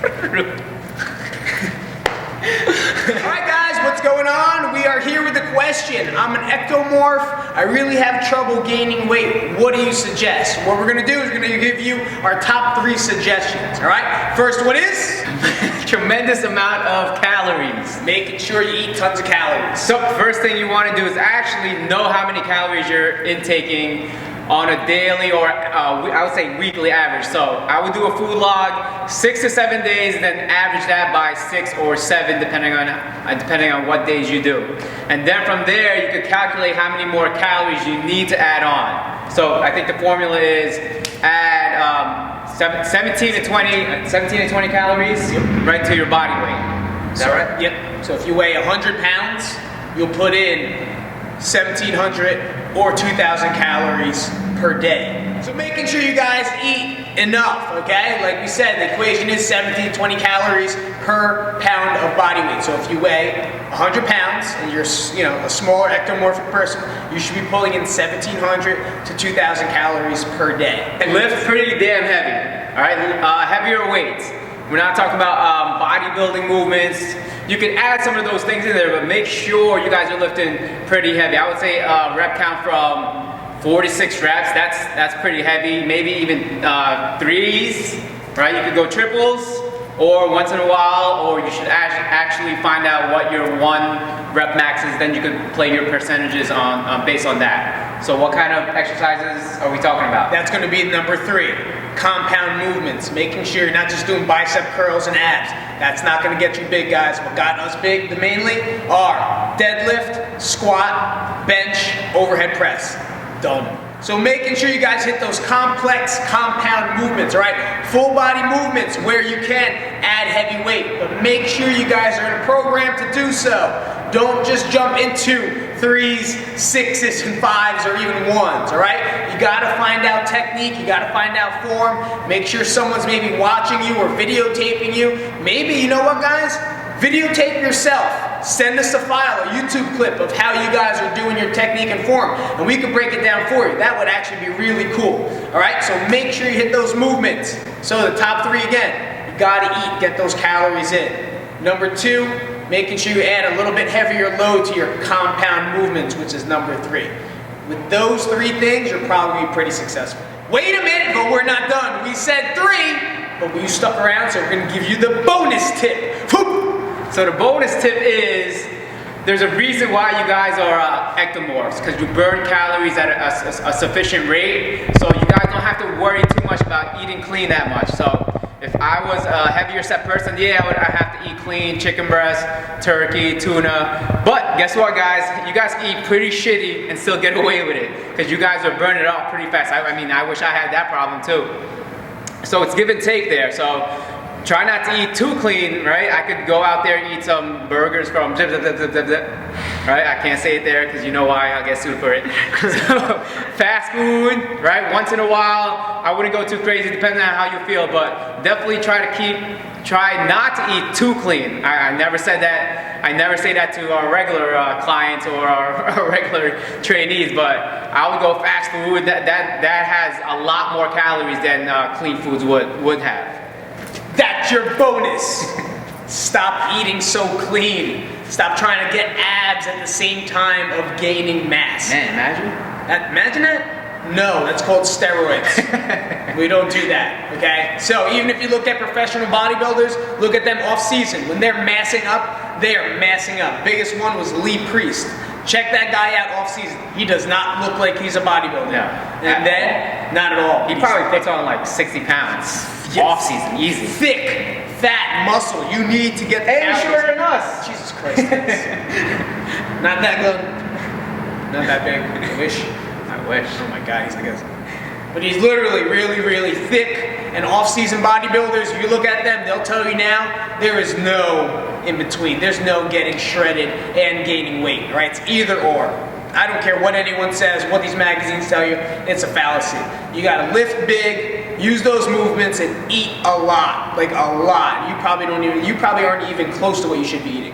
Alright guys, what's going on? We are here with a question. I'm an ectomorph. I really have trouble gaining weight. What do you suggest? What we're going to do is we're going to give you our top 3 suggestions. Alright? First one is tremendous amount of calories. making sure you eat tons of calories. So first thing you want to do is actually know how many calories you're intaking on a daily or I would say weekly average. So I would do a food log 6 to 7 days, and then average that by 6 or 7 depending on what days you do. And then from there you could calculate how many more calories you need to add on. So I think the formula is add 17 to 20 calories right to your body weight. Is that right? Yep. So if you weigh 100 pounds, you'll put in 1,700 or 2,000 calories per day. So making sure you guys eat enough, okay? Like we said, the equation is 17 to 20 calories per pound of body weight. So if you weigh 100 pounds and you're a smaller ectomorphic person, you should be pulling in 1,700 to 2,000 calories per day. And lift pretty damn heavy, all right? Heavier weights. We're not talking about bodybuilding movements. You can add some of those things in there, but make sure you guys are lifting pretty heavy. I would say rep count from 4 to 6 reps. That's pretty heavy. Maybe even 3s, right? You could go triples, or once in a while, or you should actually find out what your 1 rep max is. Then you could play your percentages on based on that. So what kind of exercises are we talking about? That's going to be number 3. Compound movements, making sure you're not just doing bicep curls and abs. That's not going to get you big, guys. What got us big, mainly, are deadlift, squat, bench, overhead press. Done. So making sure you guys hit those complex compound movements, all right? Full body movements where you can add heavy weight, but make sure you guys are in a program to do so. Don't just jump into 3s, 6s, and 5s, or even 1s, all right? You gotta find out technique, you gotta find out form, make sure someone's maybe watching you or videotaping you. Maybe, you know what guys? Videotape yourself. Send us a file, a YouTube clip of how you guys are doing your technique and form, and we can break it down for you. That would actually be really cool, all right? So make sure you hit those movements. So the top 3 again, you gotta eat, get those calories in. Number 2, making sure you add a little bit heavier load to your compound movements, which is number 3. With those 3 things, you're probably pretty successful. Wait a minute, but we're not done. We said 3, but you stuck around, so we're gonna give you the bonus tip. So the bonus tip is, there's a reason why you guys are ectomorphs, because you burn calories at a sufficient rate, so you guys don't have to worry too much about eating clean that much. So if I was a heavier set person, yeah, I have to eat clean, chicken breast, turkey, tuna. But guess what, guys? You guys can eat pretty shitty and still get away with it, because you guys are burning it off pretty fast. I mean, I wish I had that problem too. So it's give and take there. So try not to eat too clean, right? I could go out there and eat some burgers from right? I can't say it there because you know why, I'll get sued for it. So fast food, right? Once in a while. I wouldn't go too crazy depending on how you feel, but definitely try not to eat too clean. I never said that. I never say that to our regular clients or our regular trainees, but I would go fast food. That has a lot more calories than clean foods would have. That's your bonus. Stop eating so clean. Stop trying to get abs at the same time of gaining mass. Man, imagine. Imagine that? No, that's called steroids. We don't do that, okay? So even if you look at professional bodybuilders, look at them off season. When they're massing up, they are massing up. Biggest one was Lee Priest. Check that guy out off season. He does not look like he's a bodybuilder. Yeah. And then, not at all. He probably puts on like 60 pounds. Off season, easy. Thick, fat muscle. You need to get the And shorter than us. Jesus Christ. Not that good. Not that big. I wish. Oh my God, he's like this. But he's literally really, really thick. And off-season bodybuilders, if you look at them, they'll tell you now, there is no in between. There's no getting shredded and gaining weight, right? It's either or. I don't care what anyone says, what these magazines tell you, it's a fallacy. You gotta lift big, use those movements, and eat a lot, like a lot. You probably aren't even close to what you should be eating.